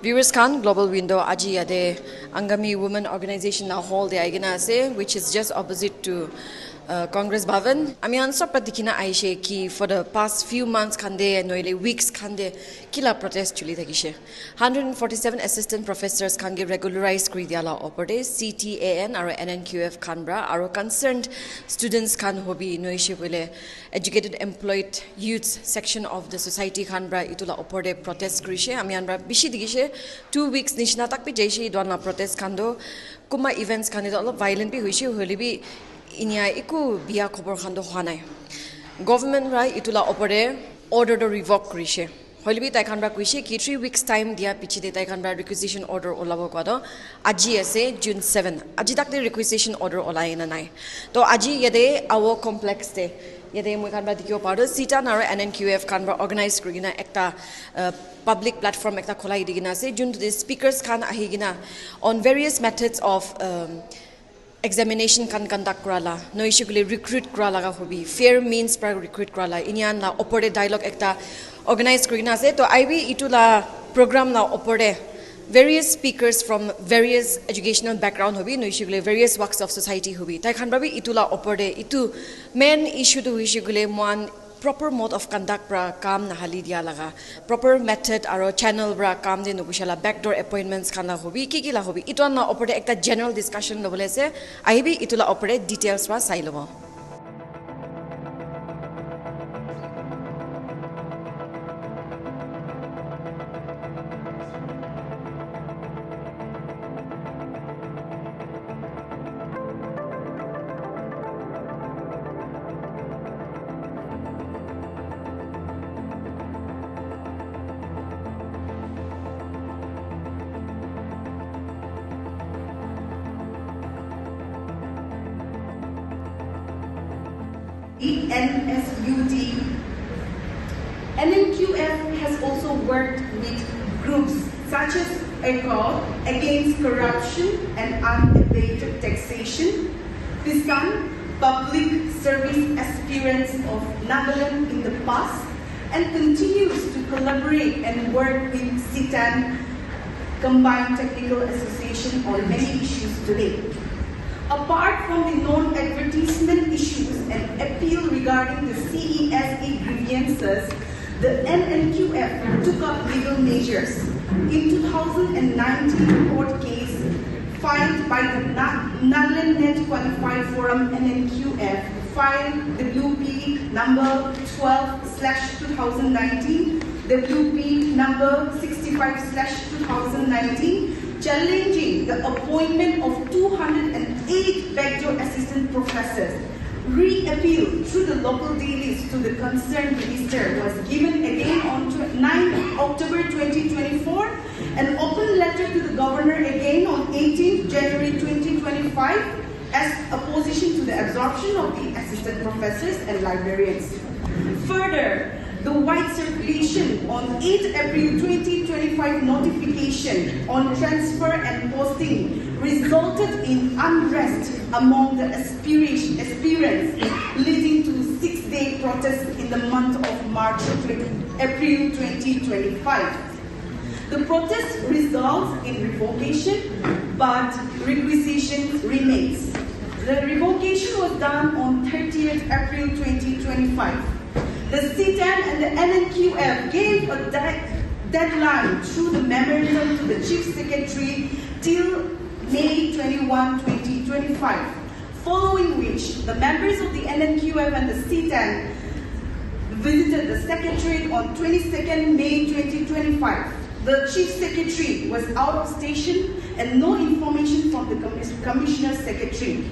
Viewers Khan Global Window Aji Yade Angami Women Organization now hold the Aigana se, which is just opposite to Congress Bhavan. Ami answer pratikina aishe ki for the past few months khande noile weeks khande kila protest chuli thakishe. 147 assistant professors khange regularized kri diala operde CTAN aro NNQF khanbra aro concerned students khan hobi noishe bole educated employed youths section of the society khanbra itula oporde protest krishe. Ami anbra bishi digishe 2 weeks nishna tak pi jaishi dwana protest khando kuma events khande olo violent bi hoishe holibi inia iku biya khobor khando hwanai government rai itula opore order to revoke krise holibi tai khanba kuise ki 3 weeks time dia pichide tai khanba requisition order olabo kwado aji ase June 7 aji takte requisition order olaina nai to aji yede awo complex te yede moi khanba dikyo paro sita naro NNQF khanba organize krigina ekta public platform ekta kholai digina ase jun the speakers khan ahigina on various methods of examination can conduct krala no issue recruit krala ga hobi fair means par recruit krala inyan la opore dialogue ekta organized krina se to IB itula program na opore various speakers from various educational background hobi no issue various walks of society hobi tai khan babi itula opore itu main issue to issue mon proper mode of conduct bra kam na hali dia laga proper method aro channel bra kam de nobushala backdoor appointments kana hobi ki la hobi itwa na opere ekta general discussion lobole se aibi itula opere details ra sai lobo NNQF has also worked with groups such as ECOL against corruption and unabated taxation, PISCAN, public service aspirants of Nagaland in the past, and continues to collaborate and work with CTAN, Combined Technical Association, on many issues today. Apart from the non-advertisement issues and appeal regarding the CESE grievances, the NNQF took up legal measures. In 2019 court case filed by the Nagaland Net Qualified Forum NNQF, filed WP number 12/2019, WP number 65/2019, challenging the appointment of 208 backdoor assistant professors. Re-appeal through the local dailies to the concerned minister was given again on 9 October 2024, an open letter to the governor again on 18 January 2025 as opposition to the absorption of the assistant professors and librarians. Further, the wide circulation on 8 April 2025 notification on transfer and posting resulted in unrest among the aspirants, leading to 6-day protests in the month of April 2025. The protest results in revocation, but requisition remains. The revocation was done on 30th April 2025. The CTAN and the NNQF gave a deadline through the memorandum to the Chief Secretary till May 21, 2025, following which the members of the NNQF and the CTAN visited the Secretariat on 22nd May 2025. The Chief Secretary was out of station and no information from the Commissioner Secretary.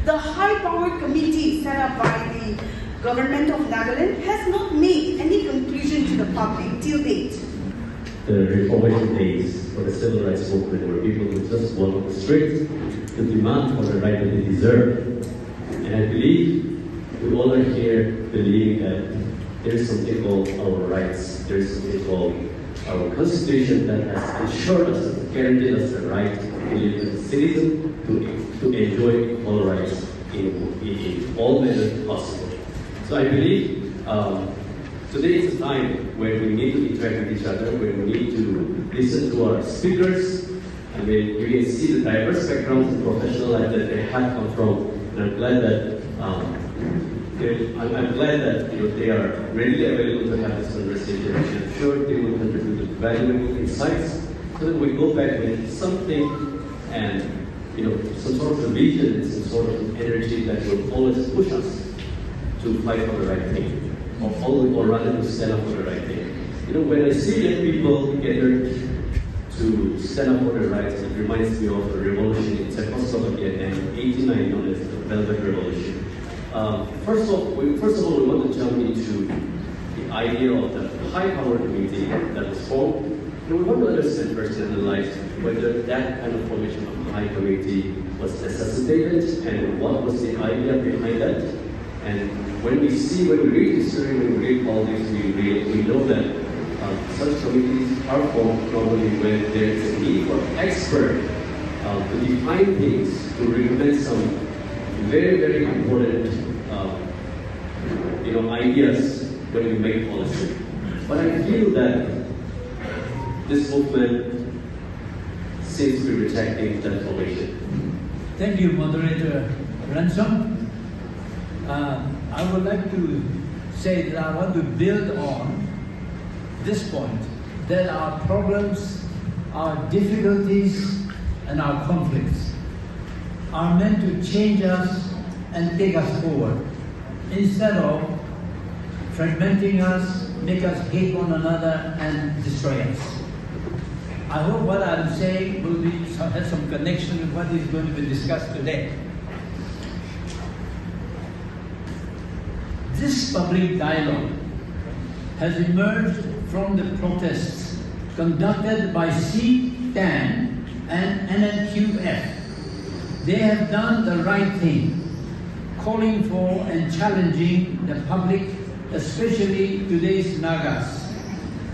The high-powered committee set up by the Government of Nagaland has not made any conclusion to the public till date. The reformation days for the civil rights movement where people who just walk on the streets to demand for the right that they deserve. And I believe we all are here believing that there is something called our rights, there is something called our constitution that has ensured us, guaranteed us the right to live as a citizen, to enjoy all rights in all manners possible. So I believe today is a time when we need to interact with each other, when we need to listen to our speakers. I mean, you can see the diverse backgrounds and professional life that they have come from, and I'm glad that they are readily available to have this conversation. I'm sure they will contribute to valuable insights, so that we go back with something and some sort of a vision and some sort of energy that will always push us to fight for the right thing, or rather to stand up for the right thing. When I see young people gathered to stand up for their rights, it reminds me of a revolution in Czechoslovakia in 1889 known as the Velvet Revolution. First of all, we want to jump into the idea of the high power committee that was formed. And we want to understand first and analyze whether that kind of formation of high committee was necessitated and what was the idea behind that. And when we read history, when we read politics, we know that such committees are formed normally when there is a need for experts to define things, to recommend some very, very important ideas when we make policy. But I feel that this movement seems to be rejecting that formation. Thank you, Moderator Ransom. I would like to say that I want to build on this point, that our problems, our difficulties, and our conflicts are meant to change us and take us forward, instead of fragmenting us, make us hate one another, and destroy us. I hope what I'm saying will have some connection with what is going to be discussed today. This public dialogue has emerged from the protests conducted by C-TAN and NNQF. They have done the right thing, calling for and challenging the public, especially today's Nagas,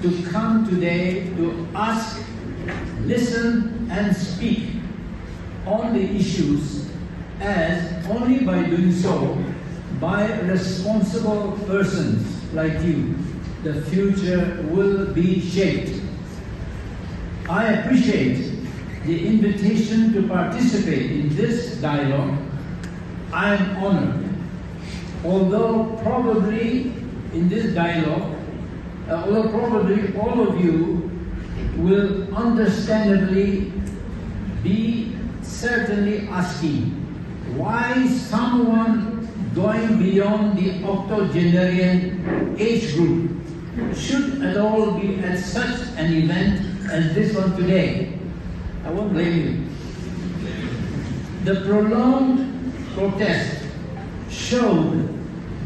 to come today to ask, listen, and speak on the issues, as only by doing so, by responsible persons like you, the future will be shaped. I appreciate the invitation to participate in this dialogue. I am honored. Although probably in this dialogue, probably all of you will understandably be certainly asking why someone going beyond the octogenarian age group should at all be at such an event as this one today. I won't blame you. The prolonged protest showed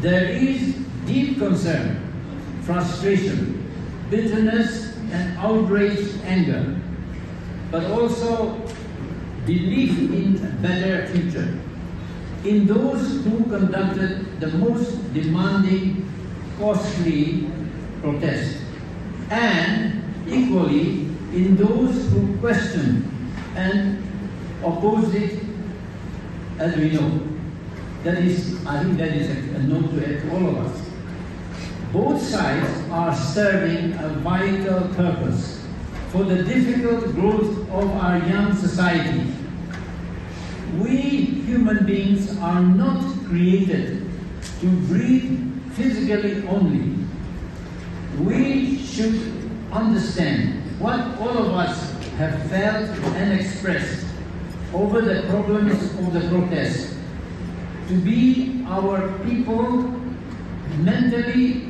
there is deep concern, frustration, bitterness, and outraged anger, but also belief in a better future in those who conducted the most demanding, costly protest, and equally in those who questioned and opposed it, as we know. I think that is a note to all of us. Both sides are serving a vital purpose for the difficult growth of our young society. We human beings are not created to breed physically only. We should understand what all of us have felt and expressed over the problems of the protest to be our people mentally,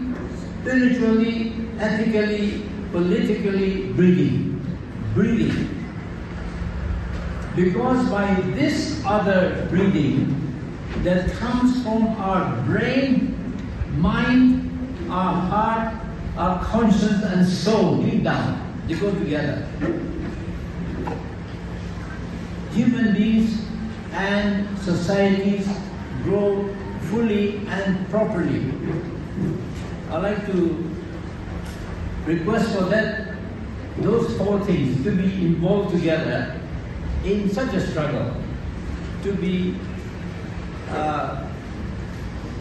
spiritually, ethically, politically breathing. Because by this other breathing that comes from our brain, mind, our heart, our conscience and soul, deep down, they go together. Human beings and societies grow fully and properly. I'd like to request for that, those four things to be involved together in such a struggle, to be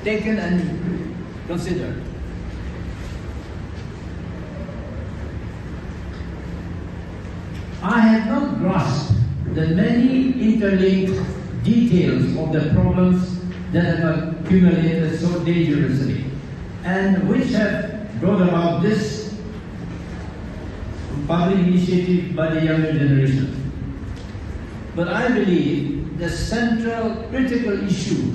taken and considered. I have not grasped the many interlinked details of the problems that have accumulated so dangerously and which have brought about this public initiative by the younger generation. But I believe the central critical issue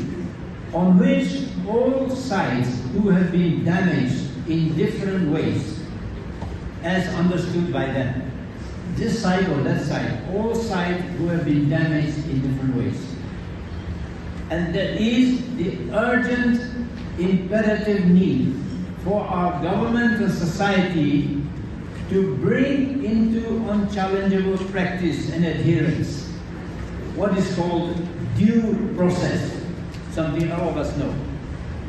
on which all sides who have been damaged in different ways, as understood by them, this side or that side, all sides who have been damaged in different ways. And that is the urgent, imperative need for our government and society to bring into unchallengeable practice and adherence what is called due process, something all of us know.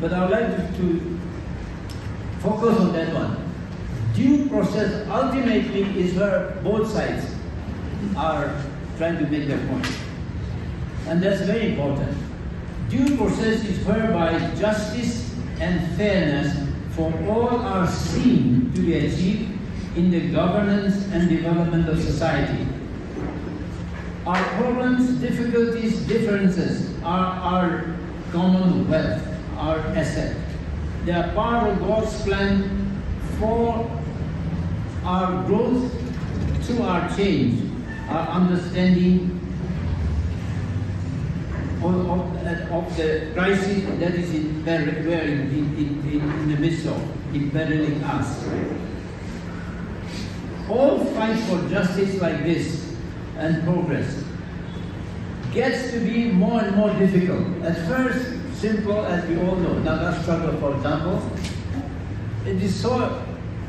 But I would like to focus on that one. Due process ultimately is where both sides are trying to make their point. And that's very important. Due process is whereby justice and fairness for all are seen to be achieved in the governance and development of society. Our problems, difficulties, differences are our commonwealth, our asset. They are part of God's plan for our growth, through our change, our understanding of the crisis that is in the midst of imperiling us. All fights for justice like this and progress gets to be more and more difficult. At first, simple, as we all know, Naga struggle, for example, it is so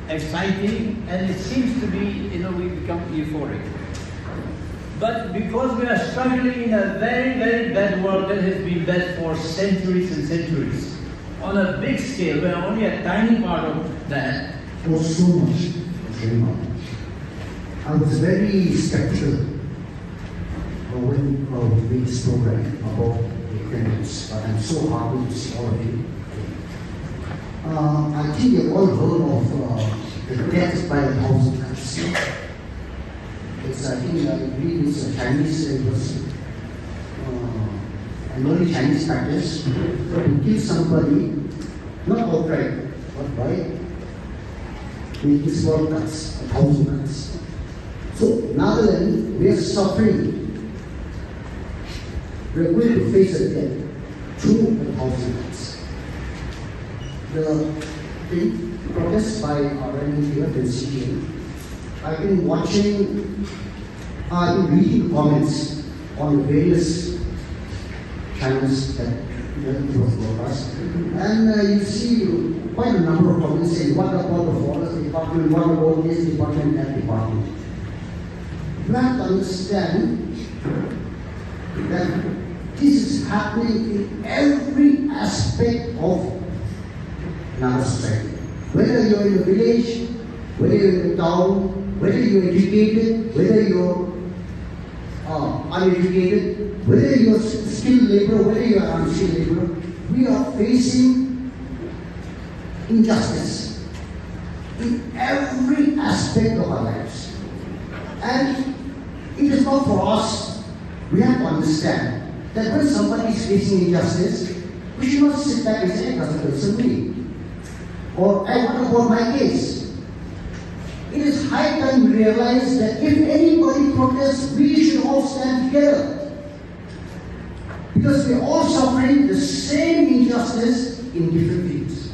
exciting and it seems to be, we become euphoric. But because we are struggling in a very, very bad world that has been bad for centuries and centuries, on a big scale, we are only a tiny part of that. For so much, I was very skeptical when we made this program about Requisite, but I'm so happy to see all of you. I think you've all heard of the death by 1,000 cuts. It's, I think, I believe it's a Chinese, it was an early Chinese practice to kill somebody, not outright, but by making small cuts, 1,000 cuts. So now that we are suffering, we are going to face a death through 1,000 cuts. The protest by our enemy here, Npsc, I've been watching, I've been reading comments on the various channels that was broadcast, and you see quite a number of comments saying, what about the forest department, what about this department, that department. You have to understand that this is happening in every aspect of Naga society. Whether you're in a village, whether you're in a town, whether you're educated, whether you're uneducated, whether you're skilled laborer, whether you're unskilled laborer, we are facing injustice in every aspect of our lives. And it is not for us. We have to understand that when somebody is facing injustice, we should not sit back and say, it's me. Or, what about my case? It is high time we realize that if anybody protests, we should all stand together. Because we are all suffering the same injustice in different fields.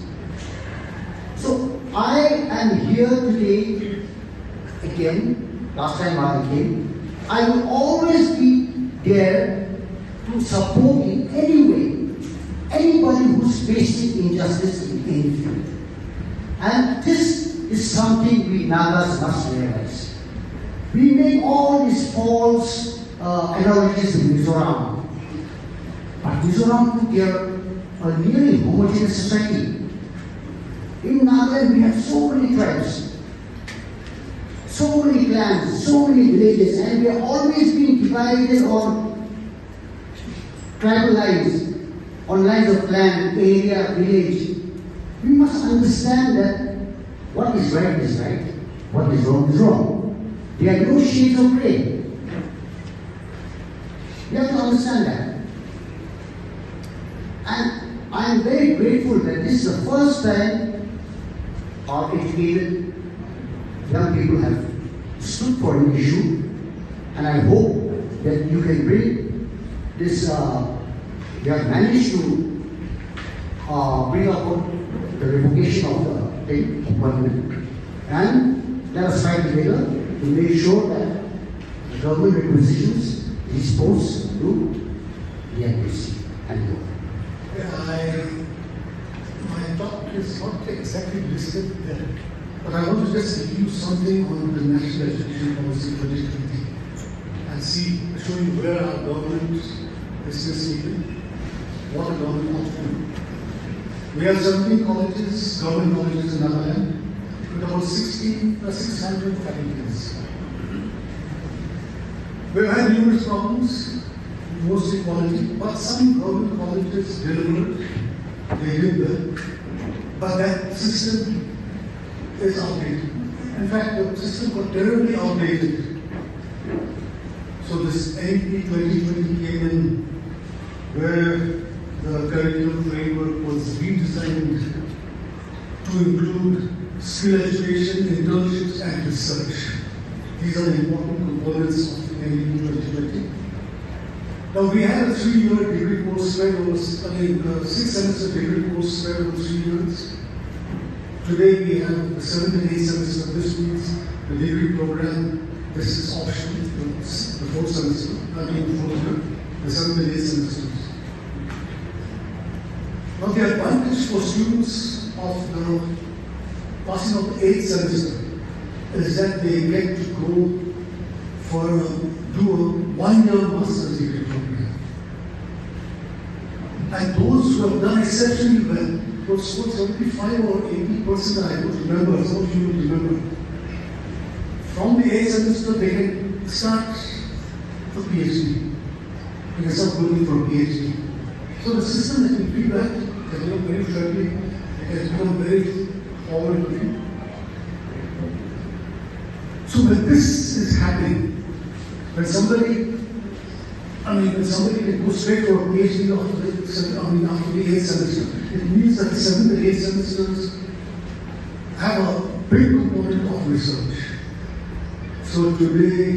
So, I am here today, again, last time I came, I will always be there to support in any way anybody who's facing injustice in any field. And this is something we Nagas must realize. We make all these false analogies to Mizoram. But Mizoram took a nearly homogeneous society. In Nagaland we have so many tribes, so many clans, so many villages, and we have always been divided on tribal lines, on lines of clan, area, village. We must understand that what is right, what is wrong is wrong. There are no shades of grey. You have to understand that. And I am very grateful that this is the first time our educated young people have stood for an issue, and I hope that you can bring this, you have managed to bring about the revocation of the appointment. And let us fight together to make sure that the government requisitions these posts to the Npsc and go. My talk is not exactly listed there, but I want to just give you something on the National Education Policy 2020 and show you where our government is succeeding, what the government wants to do. We have 17 colleges, government colleges in Nagaland, with about 600 faculties. We've had numerous problems, mostly quality, but some government colleges delivered, they did well. But that system is outdated. In fact, the system got terribly outdated. So this NP 2020 came in where the curriculum framework was redesigned to include skill education, internships, and research. These are the important components of NP 2020. Now we had a 3-year degree course spread over, 6-semester degree course spread over 3 years. Today we have the 7th and 8th semester. This means the degree program. This is optional, the 4th semester, the 4th year, the 7th and 8th semesters. Now the advantage for students of the passing of the 8th semester is that they get to go for do a 1-year master's degree program. And those who have done exceptionally well, who scored 75 or 80%, I don't remember, some of you will remember. From the 8th semester, they can start a PhD. They can start working for a PhD. So the system has been feedback, has become very friendly, it has become very forward-looking. So when this is happening, when somebody can go straight for a PhD after the 8th semester, it means that the 7th and 8th semesters have a big component of research. So today,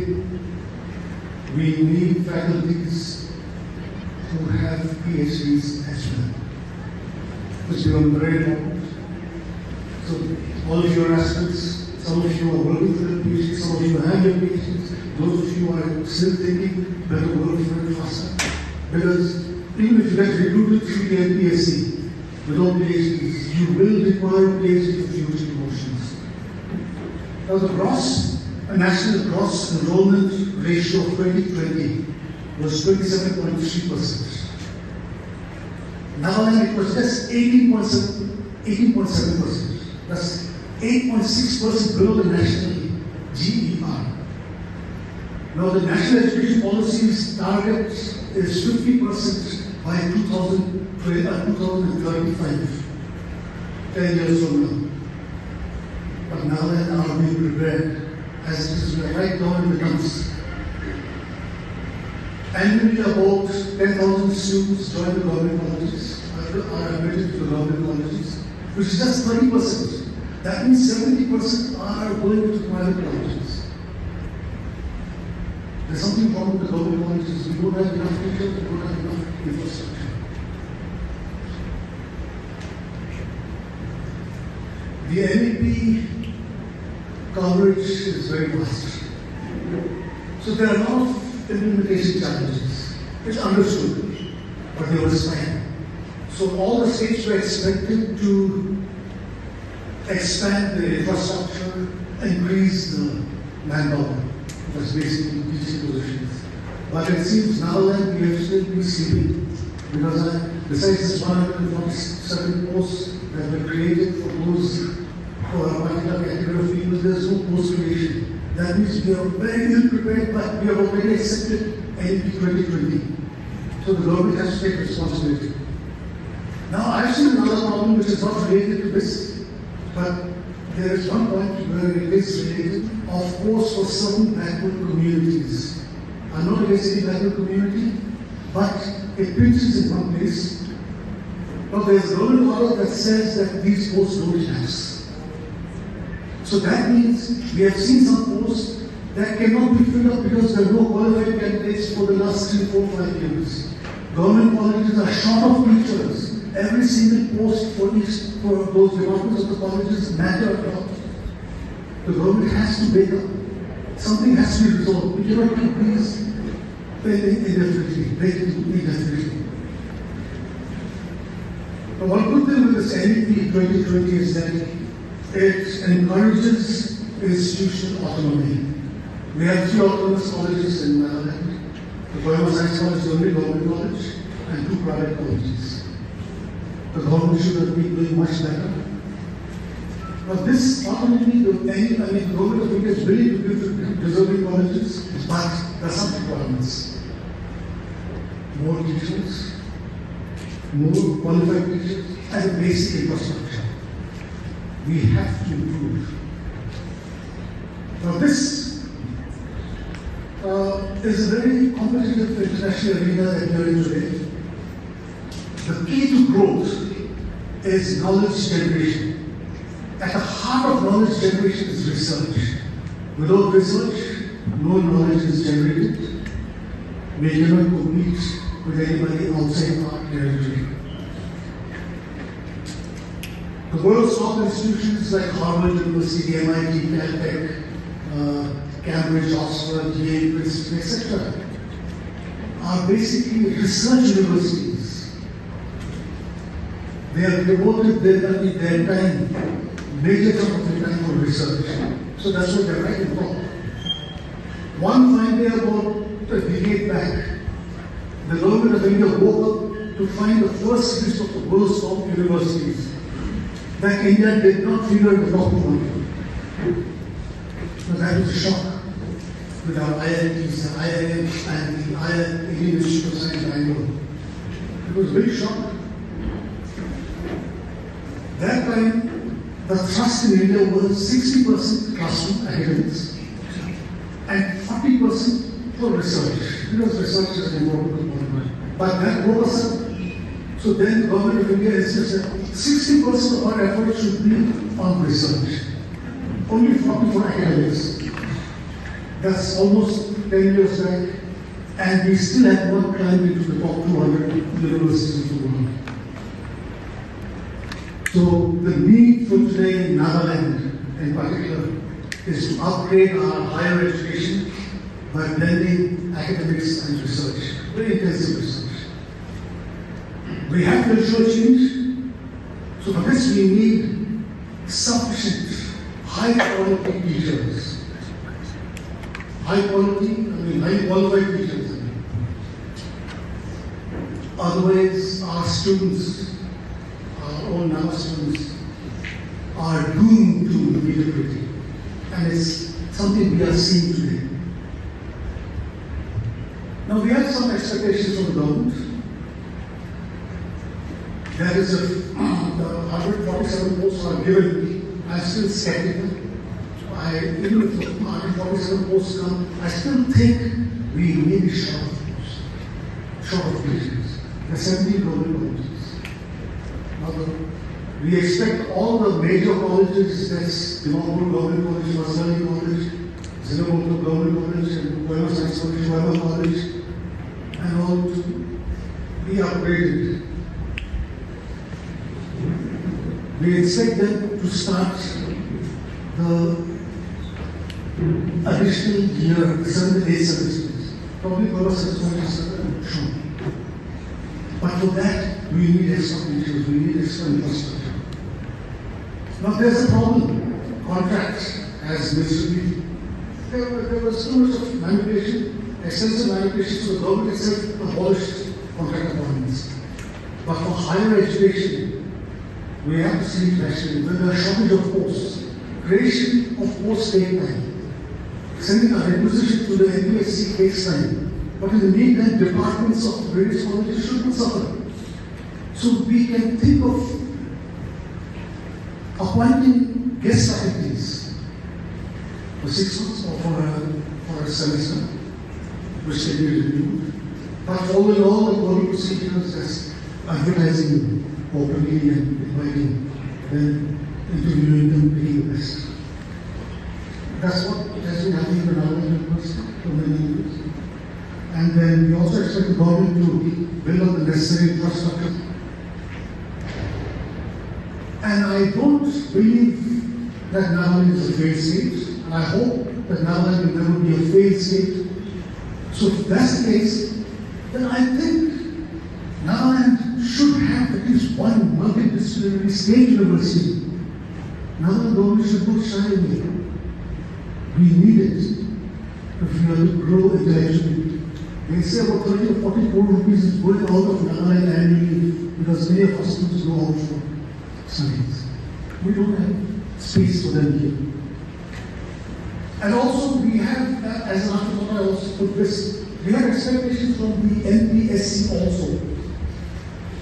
we need faculties who have PhDs as well, which become very important. So all of your aspirants, some of you are working for the PhD, some of you have your PhDs, those of you who are still thinking better work for it faster. Because even if you get recruited through the Npsc without PhDs, you will require a PhD for future promotions. Now the national gross enrollment ratio of 2020 was 27.3%. Now it was just 18.7%. That's 8.6% below the national GER. Now the National Education Policy's target is 50% by 2035, 10 years from now. But now that are being prepared, as it is right now in the camps. Annually about 10,000 students join the government colleges, are admitted to the government colleges, which is just 30%. That means 70% are going to private colleges. There's something wrong with the government colleges. We don't have enough teachers, we don't have enough infrastructure. The NEP coverage is very vast. So there are a lot of implementation challenges. It's understood, but there was time. So all the states were expected to expand the infrastructure, increase the manpower. That's basically teaching positions. But it seems now that we have still been sleeping, because besides this 147 posts that were created for those for a particular category of people, there's no post creation. That means we are very ill prepared, but we have already accepted NP 2020. So the government has to take responsibility. Now I've seen another problem which is not related to this, but there is one point where it is related. of course, for certain backward communities. I'm not against any backward community, but it pinches in one place. But there's a government order that says that these posts don't lapse. So that means we have seen some posts that cannot be filled up because there are no qualified candidates for the last 3, 4, 5 years. Government colleges are short of teachers. Every single post for those departments of the colleges matter a lot. The government has to make up. Something has to be resolved. We cannot keep these indefinitely. But one good thing with this NEP 2020 is that it encourages institutional autonomy. We have 3 autonomous colleges in Nagaland. The Kohima Science College is the only government college, and 2 private colleges. The government should have been doing much better. But this autonomy, the government of India is willing to give to deserving colleges, but there are some requirements. More teachers, more qualified teachers, and a basic infrastructure. We have to improve. Now this is a very competitive international arena that we are in today. The key to growth is knowledge generation. At the heart of knowledge generation is research. Without research, no knowledge is generated. We cannot compete with anybody outside our territory. The world's top institutions like Harvard University, MIT, Caltech, Cambridge, Oxford, Yale, Princeton, etc. are basically research universities. They have devoted their time, major chunk of their time for research. So that's what they're writing for. One fine day about a decade back, the government of India woke up to find the first list of the world's top universities that India did not figure in the top 100. So that was a shock with our IITs, the IIMs, and the Indian Institute of Science in Bangalore. It was a big shock. That time, the thrust in India was 60% classroom academics and 40% for research, because research is an important component. But that broke us up. So then the government of India insisted 60% of our effort should be on research. Only 40% for academics. That's almost 10 years back, and we still have not climbed into the top 200 universities of the world. So the need for today in Nagaland in particular is to upgrade our higher education by blending academics and research, very intensive research. We have to ensure change. So for this we need sufficient, high quality teachers. High qualified teachers. Otherwise our students, our own Nama students, are doomed to mediocrity. And it's something we are seeing today. Now we have some expectations from the government. There is the 147 posts are given. I'm still skeptical. Even if the 147 posts come, I still think we may be short of posts, short of teachers. There are 17 government colleges. Now, we expect all the major colleges, that's Dimapur Government College, Vasali College, Zinamoto Government College, and Kohima Science College, Kohima College, and all to be upgraded. We expect them to start the additional year, 7 to 8 semesters. Probably Kohima semester short. But for that, we need extra teachers, we need extra infrastructure. Now there's a problem. Contracts, as Mr. There was so much of manipulation, extensive manipulation, so the government itself abolished contract appointments. But for higher education, we have to see actually when there are shortage of posts, creation of posts take time. Sending a requisition to the Npsc takes time. But in the meantime, departments of various colleges should not suffer. So we can think of appointing guest faculties for 6 months or for a semester, which can be reviewed. But following all the quality procedures as advertising openly and inviting them, interviewing them, paying the best. That's what has been happening in our university for many years. And then we also expect the government to build up the necessary infrastructure. And I don't believe that Nagaland is a failed state, and I hope that Nagaland will never be a failed state. So if that's the case, then I think Nagaland should have at least one multidisciplinary state university. Nagaland government should not shy away. We need it if we are to grow intellectually. They say about 30 or 40 crore rupees is going out of Nagaland annually because many of our students go out for studies. We don't have space for them here. And also we have, as an afterthought, I also put this, we have expectations from the Npsc also.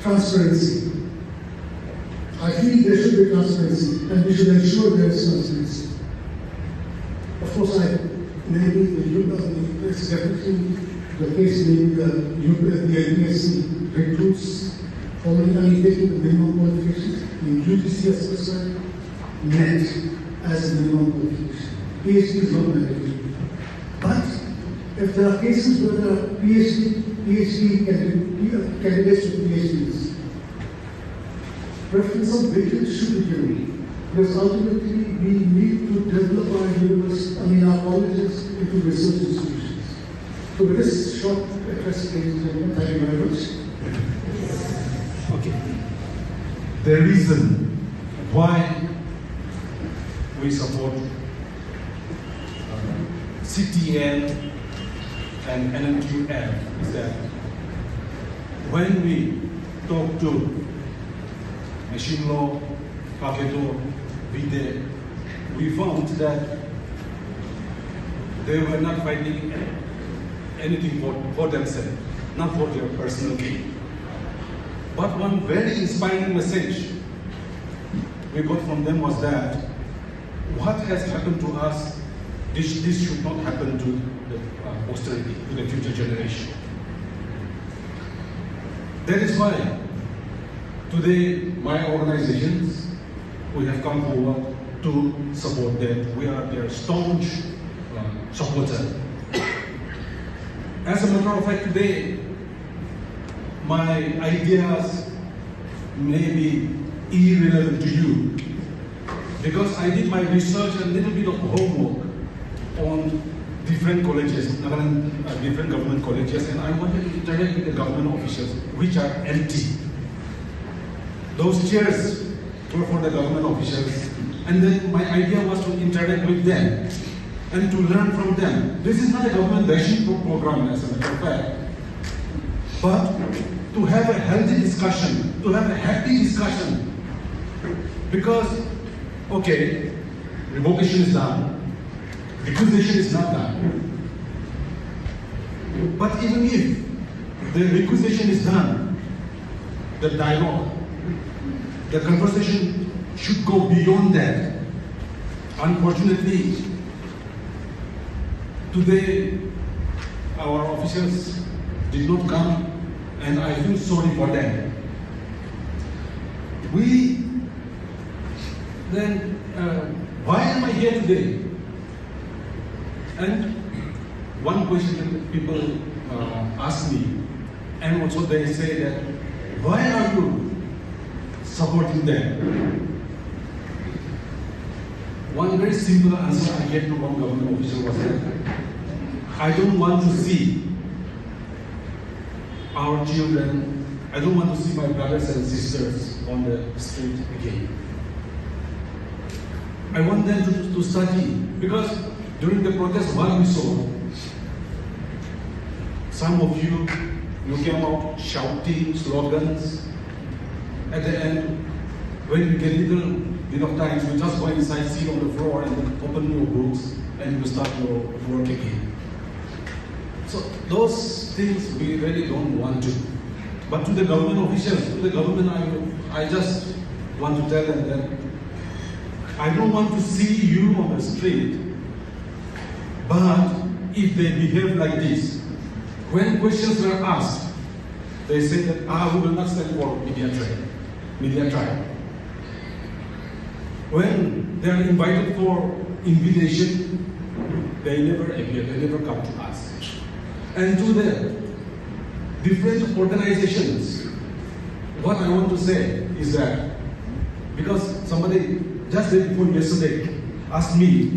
Transparency. I feel there should be transparency and we should ensure there is transparency. Of course, it's definitely the case, maybe the Npsc recruits only taking the minimum qualifications. In UGC assessment, net as the minimum qualification. PhD is not mandatory. But if there are cases where the PhD candidates with PhDs, preference of weightage should be given. Because ultimately we need to develop our colleges into research institutions. So with this short address, ladies and gentlemen, thank you very much. Okay. The reason why we support CTN and NNQF is that when we talk to machine law, Paketo, Vide, we found that they were not fighting anything for themselves, not for their personal gain. But one very inspiring message we got from them was that what has happened to us, this should not happen to the posterity, to the future generation. That is why today my organizations, we have come forward to support them. We are their staunch supporter. As a matter of fact, today, my ideas may be irrelevant to you because I did my research and a little bit of homework on different colleges, different government colleges, and I wanted to interact with the government officials, which are empty. Those chairs were for the government officials, and then my idea was to interact with them and to learn from them. This is not a government bashing program, as a matter of fact, but to have a healthy discussion, to have a happy discussion. Because, okay, revocation is done, requisition is not done. But even if the requisition is done, the dialogue, the conversation should go beyond that. Unfortunately, today our officials did not come, and I feel sorry for them. Why am I here today? And one question people ask me, and also they say that, why are you supporting them? One very simple answer I get to one government official was that I don't want to see our children, I don't want to see my brothers and sisters on the street again. I want them to study, because during the protest, what we saw, some of you came out shouting slogans. At the end, when you get little bit of time, you just go inside, sit on the floor and open your books and you start your work again. So those things we really don't want to. But to the government officials, to the government, I just want to tell them that I don't want to see you on the street But if they behave like this, when questions were asked, they said that, we will not stand for media trial. When they are invited for invitation, they never appear, they never come to us. And to the different organizations, what I want to say is that, because somebody just day before yesterday asked me,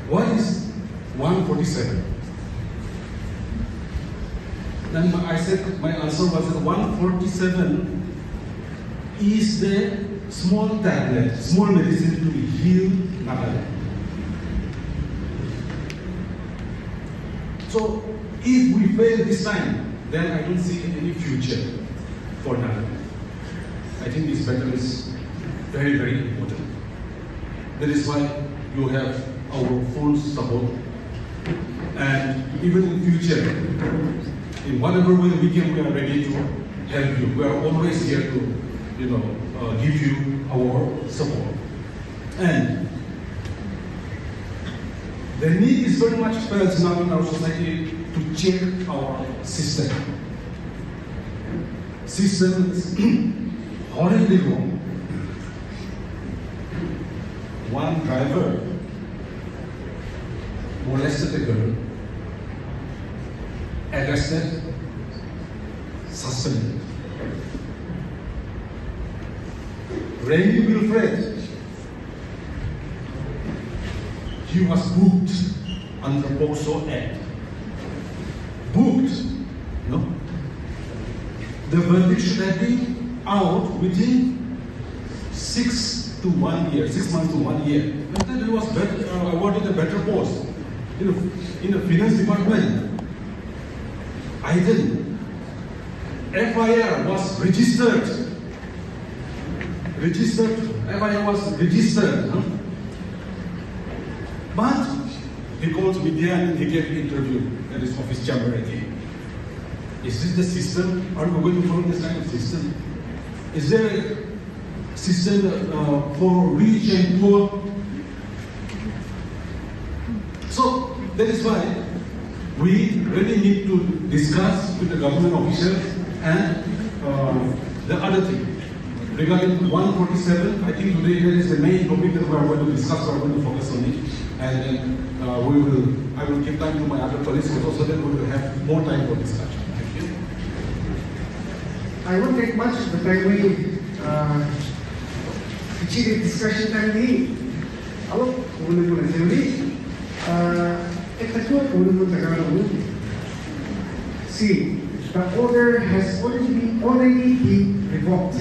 what is 147? Then I said, my answer was that 147 is the small tablet, small medicine to heal Nagaland. So if we fail this time, then I don't see any future for Nagaland. I think this battle is very, very important. That is why you have our full support. And even in future, in whatever way we can, we are ready to help you. We are always here to, give you our support. And the need is very much felt now in our society to check our system. System is horribly wrong. One driver molested a girl, arrested, suspended. Randy Wilfred, he was booked under POCSO Act. Booked, no? The verdict should have been out within 6 to 1 year, 6 months to 1 year. And then he was awarded a better post in the finance department. I didn't. FIR was registered. FIR was registered. Huh? But he called media and he gave an interview at his office chamber again. Is this the system? Are we going to follow this kind of system? Is there a system for rich and poor? So that is why we really need to discuss with the government officials and the other thing. Regarding 147, I think today that is the main topic that we are going to discuss, we are going to focus on it. And then I will give time to my other colleagues also, so that we will have more time for discussion. Thank you. I won't take much of the time we kecil discussion time ini. Kalau boleh teori, ketua boleh terkadang. See, the order has already been revoked.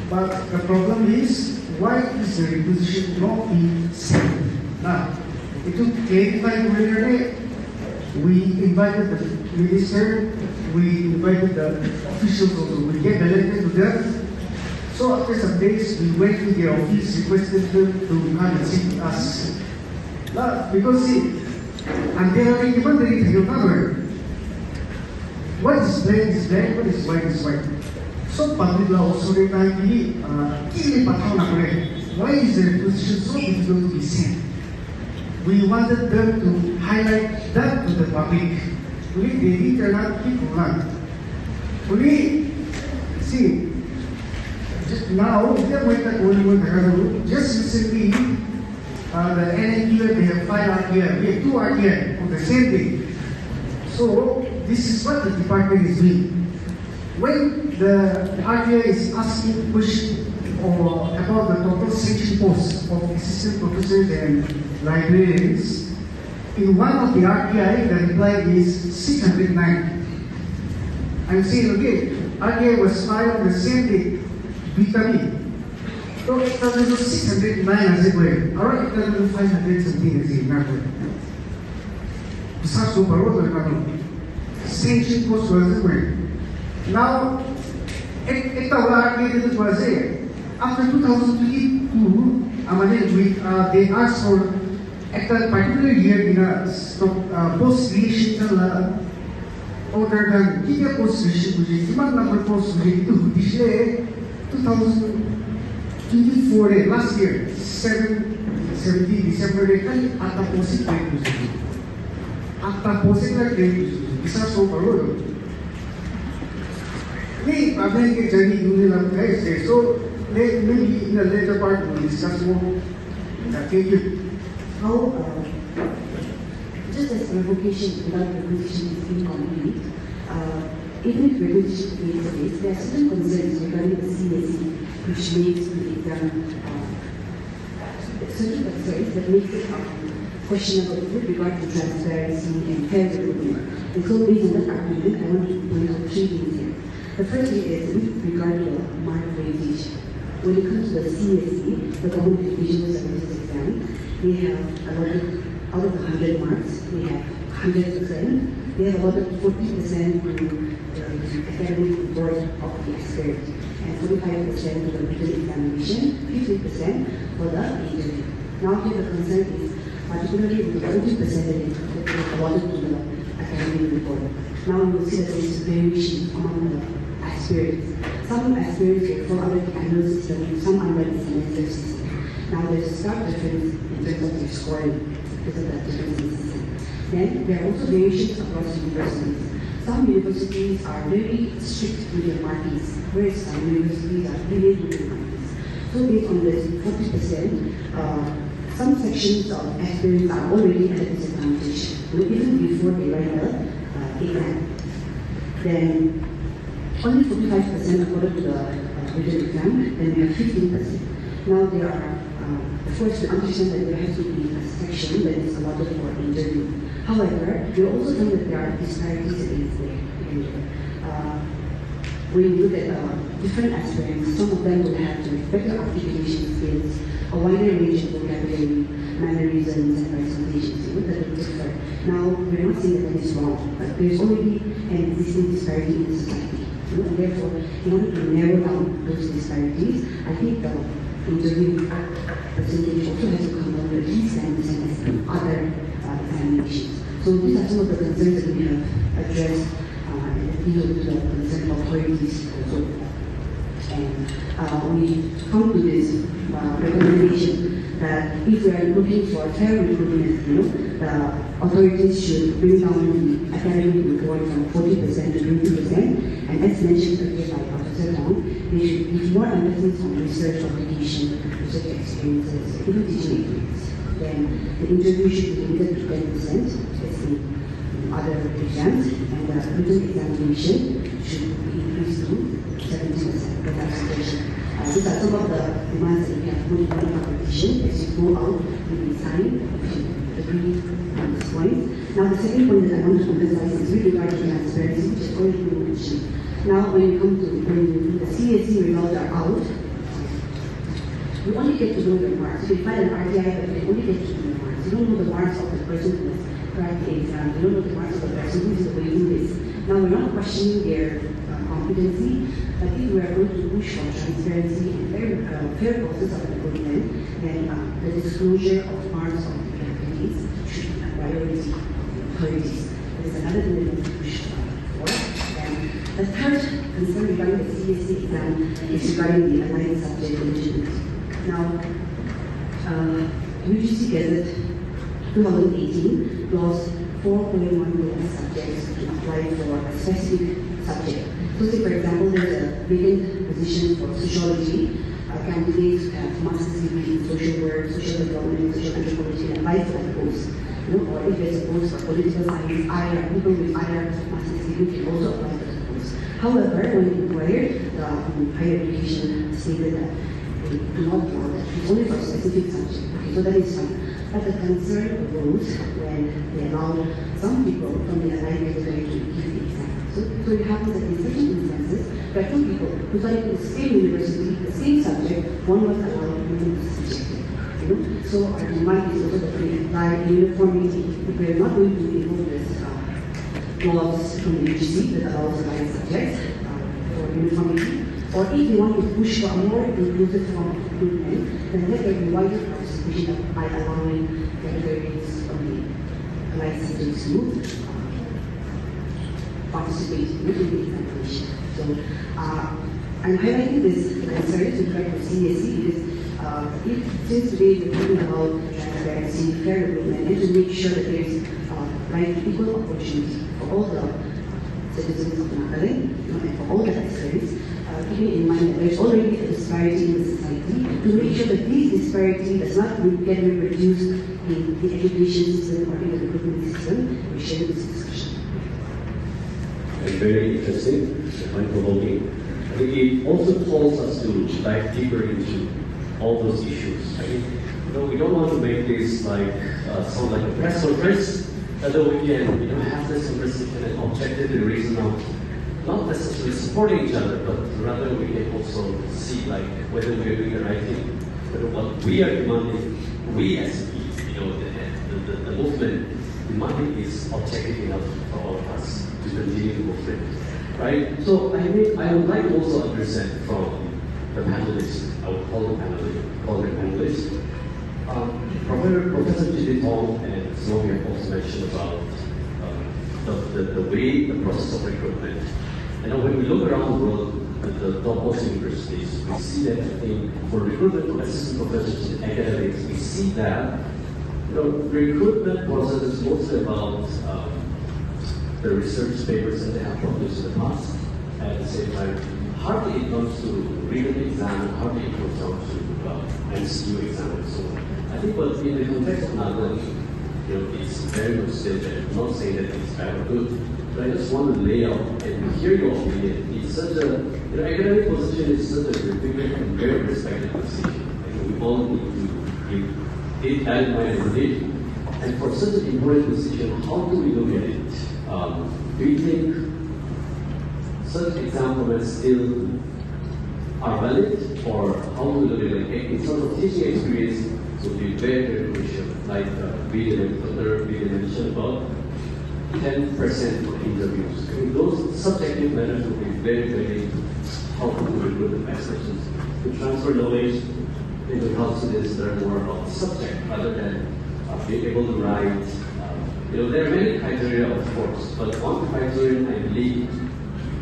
But the problem is, why is the requisition not being sent? Now, itu clarify earlier. We invited the minister, we invited the officials also. We get the letter to them. So after some days, we went to their office, requested them to come and see us. Now, because see, and they are given the cover. What is black is black, what is white is white. So public law also required why is the requisition so difficult to be sent? We wanted them to highlight that to the public. They didn't turn out people run. See, just now, just recently, the NNPF, they have 5 RTI, we have 2 RTI on the same day. So, this is what the department is doing. When the RTI is asking question or about the total section posts of assistant professors and librarians, in one of the RTI, the reply is 609. I'm saying again, RTI was filed on the same day, vitamin. So it doesn't do 609 as it were. Alright, it doesn't do 500 something as it were. Besides, so section post was it were. Now, after 2022, they asked for at a particular year in a post-creation order than Kenya post-creation, which is demand number post-creation, which is 2024, last year, 7 17 Disember kan akta posik claim disusun. Akta posik lah claim disusun. Bisa so baru. Ni apa yang jadi dunia dalam guys? So maybe in the later part we'll discuss more. Thank you. How just as revocation without requisition is incomplete, even if requisition takes place, there are certain concerns regarding the CSE which makes the exam certain concerns that makes it questionable with regard to transparency and fair recruitment. And so based on that argument, I want to point out 3 things here. The first thing is with regard to mark weightage. When it comes to the CSE, the Government Educational Services exam, we have allotted out of the 100 marks, we have 100%. We have allotted 40% to the academic report of the aspirant, and 45% to the written examination, 50% for the interview. Now here the concern is particularly with the 40% that is allotted to the academic report. Now you will see that there is variation among the aspirants. Some aspirants will fall under the annual system, some under the semester system. Now there's a stark difference in terms of their scoring because of that difference in system. Then there are also variations across universities. Some universities are very strict with their markings, whereas some universities are really with their markings. So based on this 40%, some sections of aspirants are already at a disadvantage, even before they write the exam. Then only 45% according to the written exam, then we have 15%. Now there are, of course, we understand that there has to be a section that is allotted for interview. However, we also know that there are disparities against there. When you look at different aspirants, some of them will have better articulation skills, a wider range of vocabulary, mannerisms, and presentations. That will differ. Now, we're not saying that that is wrong, but there's already an existing disparity in the society. And therefore, in order to narrow down those disparities, I think the interview percentage also has to come down to at least 10% as other examinations. So these are some of the concerns that we have addressed and appeal to the concerned authorities also. And we come to this recommendation that if we are looking for fair recruitment, the authorities should bring down the academic report from 40% to 20%, and as mentioned earlier by Professor Tong, they should give more emphasis on research publication, research experiences, even teaching experience. Then the interview should be limited to 10%, as in other exams, and the written examination should be increased to 70%. That's our suggestion. These are some of the demands that we have put in our petition. As you go out, we will sign if you agree on this point. Now, the second point that I want to emphasize is with regard to transparency, which has already been mentioned. Now, when you come to when the CSE results are out, you only get to know the marks. You find an RTI, but you only get to know the marks. You don't know the marks of the person who has cracked the exam. You don't know the marks of the person who is the waiting list. Now, we're not questioning their competency, but if we are going to push for transparency and fair process of recruitment, then the disclosure of marks of the candidates should be a priority of the authorities. That is another thing that we need to push for. And the third concern regarding the CSE exam is regarding the aligned subject eligibility. Now, UGC Gazette 2018 clause 4.1 million subjects to apply for a specific subject. So say for example, there's a vacant position for sociology, candidates have master's degree in social work, social development, social anthropology, and apply for the post. Or if there's a post for political science, either people with either master's degree can also apply for the post. However, when inquired, the higher education stated that they do not want that. It's only for a specific subject. Okay, so that is fine. But the concern arose when they allowed some people from the aligned category to give the exam. So it happens that in certain instances, there are two people who studied in the same university, the same subject, one was allowed, one was rejected. So our demand is also that we apply uniformity. If we are not going to remove this clause from the UGC that allows aligned subjects for uniformity, or if we want to push for a more inclusive form of recruitment, then let there be wider participation by allowing categories from the aligned subjects to participate in the examination. So I'm highlighting this concern with regard to CSE because Since today we're talking about transparency, fair recruitment, and to make sure that there is right equal opportunity for all the citizens of Nagaland, and for all the aspirants, keeping in mind that there's already a disparity in the society, to make sure that this disparity does not get reproduced in the education system or in the recruitment system, we share this discussion. Very interesting, and provoking. I think it also calls us to dive deeper into all those issues. I mean, we don't want to make this like sound like a press conference, although we can, have this conversation and objectively reason out, not necessarily supporting each other, but rather we can also see like whether we are doing the right thing, whether what we are demanding, we as the movement demanding is objective enough for all of us to continue the movement, right? So I would like to also understand from the panelists, I would call them panelists. Professor Jidit Tong and Slovi have also mentioned about the process of recruitment. And when we look around the world at the top most universities, we see that for recruitment of assistant professors in academics, we see that recruitment process is mostly about the research papers that they have published in the past. At the same time, hardly it comes to written exam, hardly it comes down to MCQ exam and so on. I think but in the context of Nagaland, it's very much still there. I'm not saying that it's bad or good, but I just want to lay out and hear your opinion. It's such a, academic position is such a difficult and very respected position. And we all need to take that in mind every day. And for such an important position, how do we look at it? Do you think such exam formats still are valid, or how do we look at it? In terms of teaching experience, would be very crucial. Like we mentioned about 10% of interviews. I mean, those subjective matters would be very, very helpful to recruit the best persons to transfer knowledge into how students learn more about the subject rather than being able to write. There are many criteria, of course, but one criterion I believe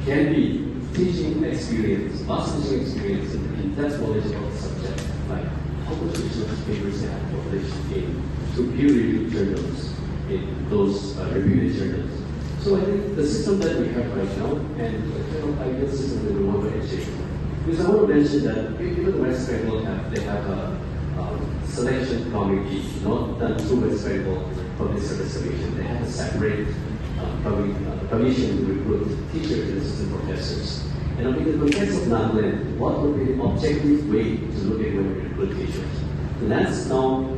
can be teaching experience, vast teaching experience, in-depth knowledge about the subject, like how much research papers they have published in peer-reviewed journals, in those reputed journals. So I think the system that we have right now, and the kind of ideal system that we want to achieve, because I want to mention that even West Bengal they have a selection committee, not done through West Bengal Public Service Commission. They have a separate commission to recruit teachers and assistant professors. And in the context of Nagaland, what would be the objective way to look at when we recruit teachers? Let's now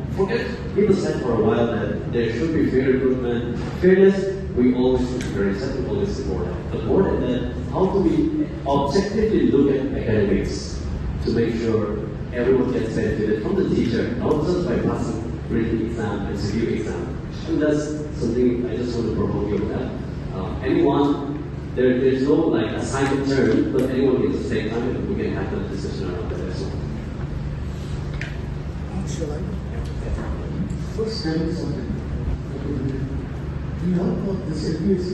people said for a while that there should be fair recruitment. Fairness, we always encourage that, we always support that. But more than that, how do we objectively look at academics to make sure everyone gets benefited from the teacher, not just by passing written exam and review exam? And that's something I just want to provoke you with. Anyone, there's no like assigned term, but anyone gets to take time and we can have that discussion around that as well. First, tell me something. We know about this Npsc,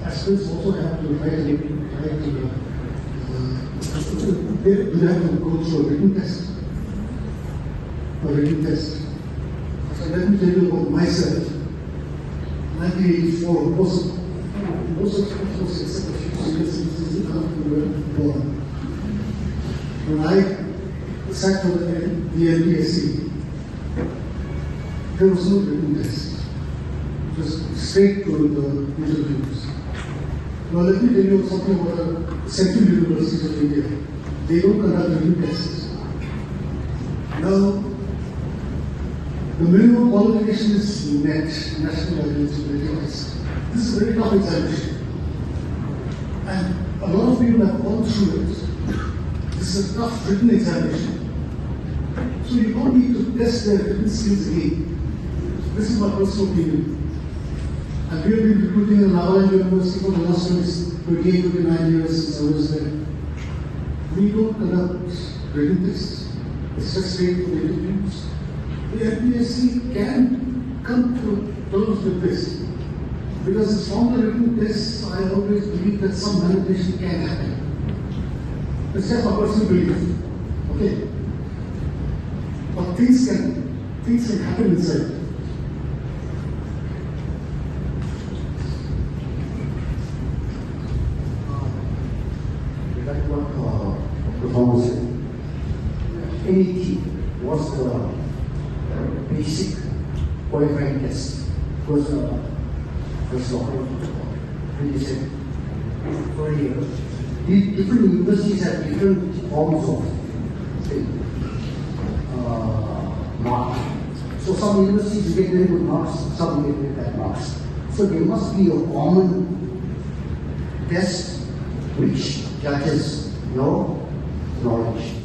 aspirants also have to write they have to go through a written test. So let me tell you about myself. 1984, most of us, except a few senior citizens, were born. When I sat for the Npsc, there was no written test. It was straight to the interviews. Now let me tell you something about the Central Universities of India. They don't conduct written tests. Now, the minimum qualification is NET, National Eligibility Test. This is a very tough examination. And a lot of people have gone through it. This is a tough written examination. So you don't need to test their written skills again. This is my personal opinion. And we have been recruiting in Nagaland University for the last 29 years since I was there. We don't conduct written tests. It's just straight for the interviews. The Npsc can come to terms with this. Because from the written tests, I always believe that some manipulation can happen. It's just a personal belief. Okay? But things can happen inside. Like what the Prof said, NET was the basic qualifying test. Because first of all, really said for a year, different universities have different forms of mark. So some universities get very good marks, some get very bad marks. So there must be a common test which judges your knowledge.